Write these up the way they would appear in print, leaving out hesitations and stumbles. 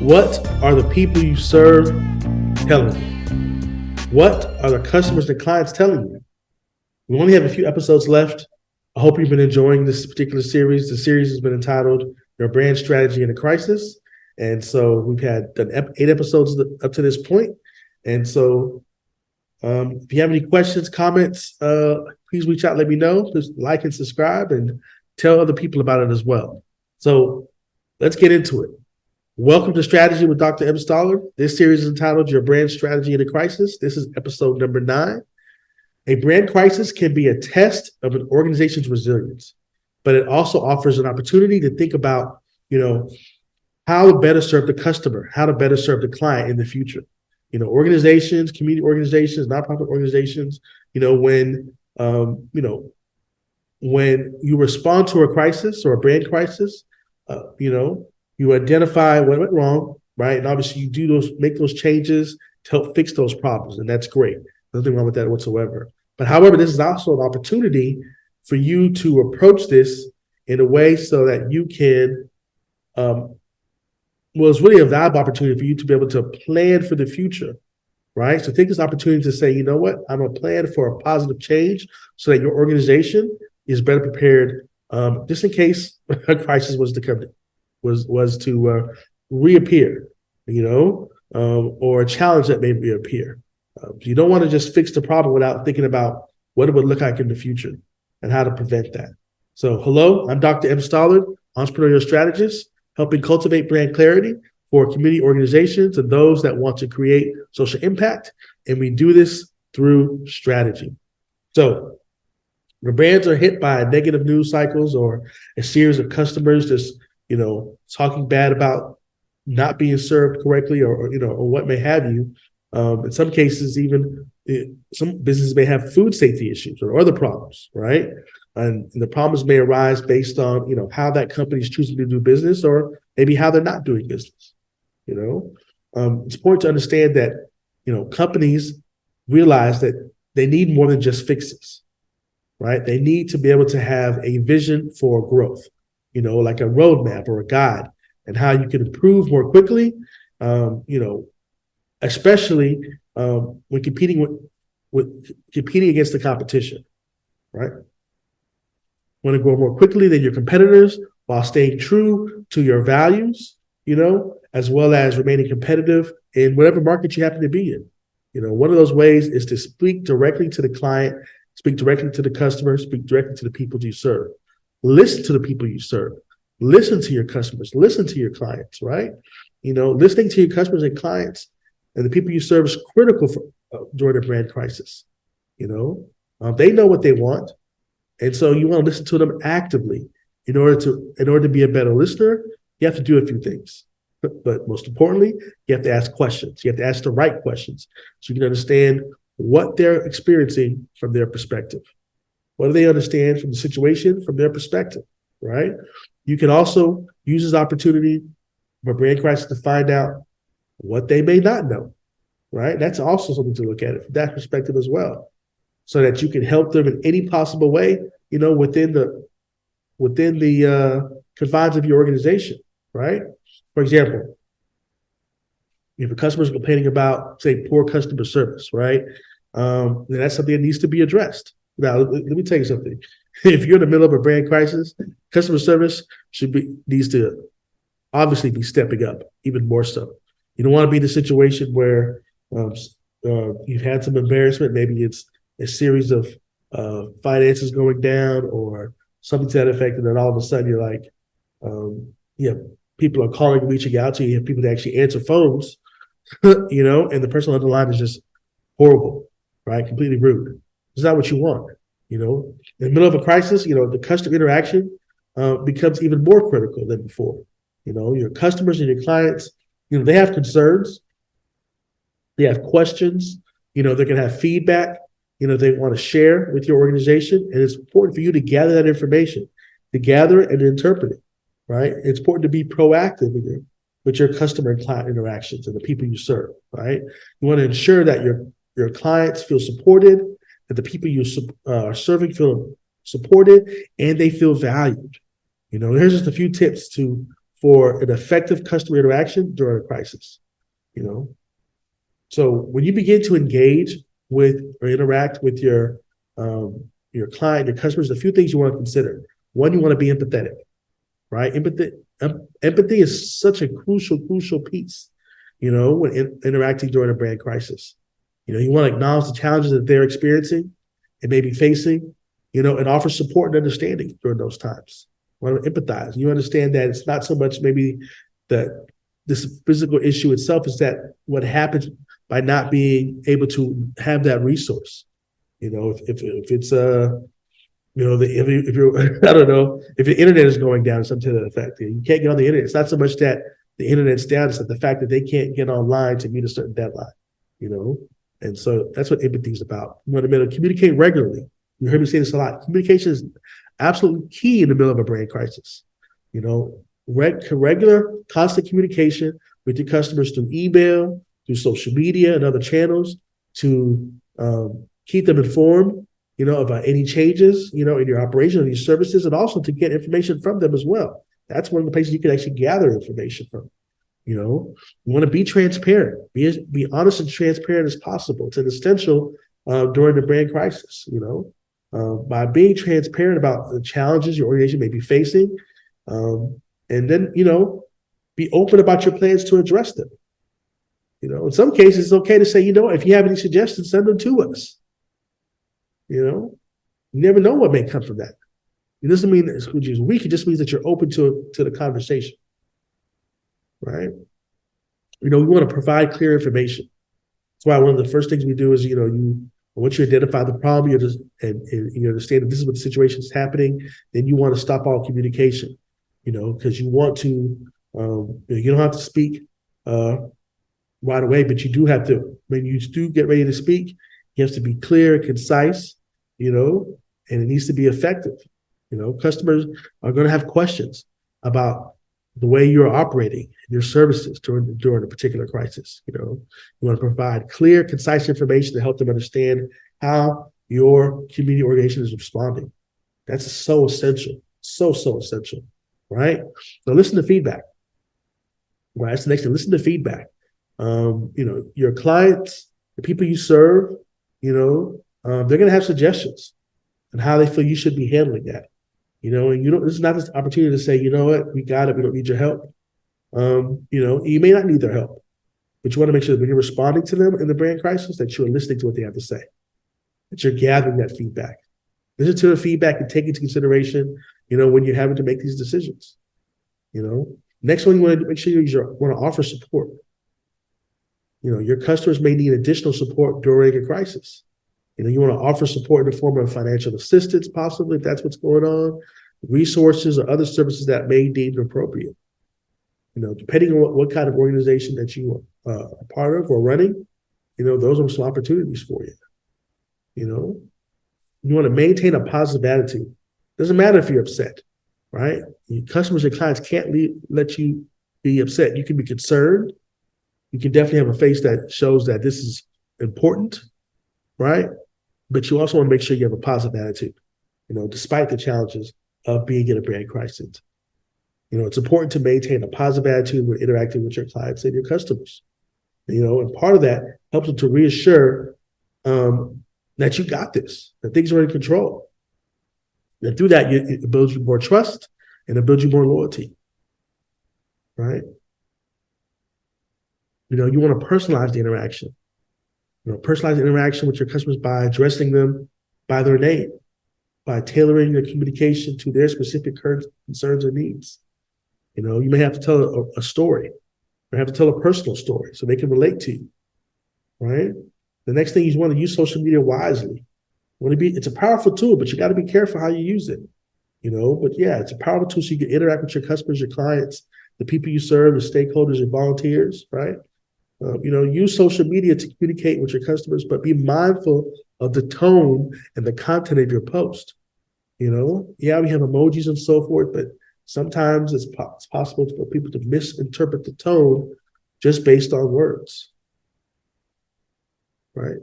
What are the people you serve telling you? What are the customers and clients telling you? We only have a few episodes left. I hope you've been enjoying this particular series. The series has been entitled Your Brand Strategy in a Crisis. And so we've done 8 episodes up to this point. And so if you have any questions, comments, please reach out, let me know. Just like and subscribe and tell other people about it as well. So let's get into it. Welcome to Strategy with Dr. M. Stolard. This series is entitled Your Brand Strategy in a Crisis. This is episode number 9. A brand crisis can be a test of an organization's resilience, but it also offers an opportunity to think about, how to better serve the customer, how to better serve the client in the future. Organizations, community organizations, nonprofit organizations, when you respond to a crisis or a brand crisis, you identify what went wrong, right? And obviously you make those changes to help fix those problems. And that's great. Nothing wrong with that whatsoever. But however, this is also an opportunity for you to approach this in a way so that you can, it's really a valuable opportunity for you to be able to plan for the future, right? So take this opportunity to say, you know what, I'm going to plan for a positive change so that your organization is better prepared just in case a crisis was to come, was to reappear, or a challenge that may reappear. You don't want to just fix the problem without thinking about what it would look like in the future and how to prevent that. So hello, I'm Dr. M. Stolard, Entrepreneurial Strategist, helping cultivate brand clarity for community organizations and those that want to create social impact. And we do this through strategy. So when brands are hit by negative news cycles or a series of customers just, talking bad about not being served correctly or what may have you, in some cases, even some businesses may have food safety issues or other problems, right? And the problems may arise based on, how that company is choosing to do business or maybe how they're not doing business. It's important to understand that, companies realize that they need more than just fixes, right? They need to be able to have a vision for growth, like a roadmap or a guide and how you can improve more quickly, especially when competing against the competition, right? Want to grow more quickly than your competitors while staying true to your values, as well as remaining competitive in whatever market you happen to be in. One of those ways is to speak directly to the client, speak directly to the customer, speak directly to the people you serve. Listen to the people you serve. Listen to your customers. Listen to your clients, right? Listening to your customers and clients and the people you serve is critical during a brand crisis. They know what they want. And so you want to listen to them actively. In order to be a better listener, you have to do a few things. But most importantly, you have to ask questions. You have to ask the right questions so you can understand what they're experiencing from their perspective. What do they understand from the situation from their perspective, right? You can also use this opportunity for brand crisis to find out what they may not know, right? That's also something to look at it from that perspective as well, so that you can help them in any possible way, within the confines of your organization, right? For example, if a customer is complaining about, say, poor customer service, right? Then that's something that needs to be addressed. Now, let me tell you something. If you're in the middle of a brand crisis, customer service needs to obviously be stepping up even more so. You don't want to be in a situation where you've had some embarrassment. Maybe it's a series of finances going down or something to that effect, and then all of a sudden you're like, people are calling and reaching out to you. You have people that actually answer phones, and the person on the line is just horrible, right? Completely rude. It's not what you want. In the middle of a crisis, the customer interaction becomes even more critical than before. Your customers and your clients, they have concerns, they have questions, they're going to have feedback, they want to share with your organization. And it's important for you to gather that information, to gather it and interpret it, right? It's important to be proactive with your customer and client interactions and the people you serve, right? You want to ensure that your clients feel supported, that the people you are serving feel supported, and they feel valued. Here's just a few tips for an effective customer interaction during a crisis. So when you begin to engage with or interact with your client, your customers, a few things you want to consider. One, you want to be empathetic, right? Empathy is such a crucial piece, when interacting during a brand crisis. You want to acknowledge the challenges that they're experiencing and maybe facing, and offer support and understanding during those times. You want to empathize. You understand that it's not so much maybe that this physical issue itself, is that what happens by not being able to have that resource. If it's if you're I don't know, if the internet is going down, something to that effect, you can't get on the internet. It's not so much that the internet's down, it's that the fact that they can't get online to meet a certain deadline. And so that's what empathy is about. You want to be able to communicate regularly. You heard me say this a lot. Communication is absolutely key in the middle of a brand crisis. Regular, constant communication with your customers through email, through social media and other channels to keep them informed, about any changes, in your operation, of these services, and also to get information from them as well. That's one of the places you can actually gather information from. You want to be transparent, be honest and transparent as possible. It's an essential during the brand crisis, by being transparent about the challenges your organization may be facing, and then, be open about your plans to address them. In some cases, it's okay to say, if you have any suggestions, send them to us. You never know what may come from that. It doesn't mean that it's weak. It just means that you're open to the conversation, right? We want to provide clear information. That's why one of the first things we do is, once you identify the problem, and you understand that this is what the situation is happening, then you want to stop all communication, because you want to, you don't have to speak right away, but you do have to, when you do get ready to speak, you have to be clear, concise, and it needs to be effective. Customers are going to have questions about the way you're operating your services during a particular crisis. You want to provide clear, concise information to help them understand how your community organization is responding. That's so essential, so essential, right? So listen to feedback. Right, that's the next thing. Listen to feedback. Your clients, the people you serve, they're going to have suggestions on how they feel you should be handling that. And this is not this opportunity to say, what, we got it, we don't need your help. You may not need their help, but you want to make sure that when you're responding to them in the brand crisis, that you're listening to what they have to say, that you're gathering that feedback. Listen to the feedback and take into consideration, when you're having to make these decisions. Next one, you want to make sure you want to offer support. Your customers may need additional support during a crisis. You want to offer support in the form of financial assistance, possibly, if that's what's going on, resources or other services that may deem appropriate. Depending on what kind of organization that you are a part of or running, those are some opportunities for you. You want to maintain a positive attitude. Doesn't matter if you're upset, right? Your customers and clients can't let you be upset. You can be concerned. You can definitely have a face that shows that this is important, right? But you also want to make sure you have a positive attitude, despite the challenges of being in a brand crisis. It's important to maintain a positive attitude when interacting with your clients and your customers. And part of that helps them to reassure that you got this, that things are in control. And through that, it builds you more trust and it builds you more loyalty, right? You want to personalize the interaction. Personalize the interaction with your customers by addressing them by their name, by tailoring your communication to their specific concerns or needs. You may have to tell a story, or have to tell a personal story so they can relate to you, right? The next thing, you want to use social media wisely. It's a powerful tool, but you got to be careful how you use it. But yeah, it's a powerful tool so you can interact with your customers, your clients, the people you serve, the stakeholders, your volunteers, right? Use social media to communicate with your customers, but be mindful of the tone and the content of your post. Yeah, we have emojis and so forth, but sometimes it's possible for people to misinterpret the tone just based on words, right?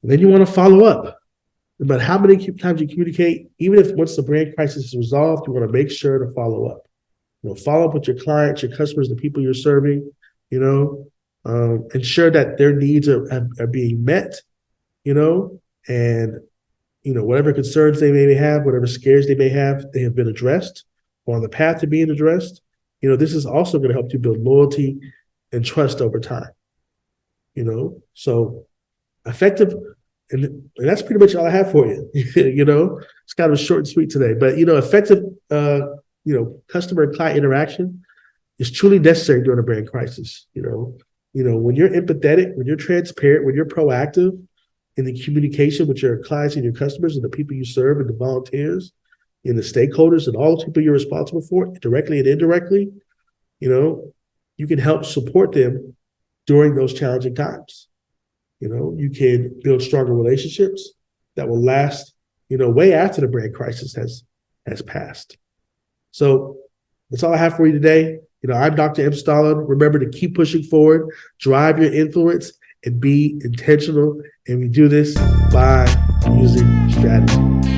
And then you want to follow up. No matter how many times you communicate, even if once the brand crisis is resolved, you want to make sure to follow up. Follow up with your clients, your customers, the people you're serving, ensure that their needs are being met, and whatever concerns they may have, whatever scares they may have, they have been addressed or on the path to being addressed. This is also going to help you build loyalty and trust over time. So effective, and that's pretty much all I have for you. It's kind of short and sweet today, but effective, customer and client interaction is truly necessary during a brand crisis. When you're empathetic, when you're transparent, when you're proactive in the communication with your clients and your customers and the people you serve and the volunteers and the stakeholders and all the people you're responsible for, directly and indirectly, you can help support them during those challenging times. You can build stronger relationships that will last, way after the brand crisis has passed. So that's all I have for you today. I'm Dr. M. Stolard. Remember to keep pushing forward, drive your influence, and be intentional. And we do this by using strategy.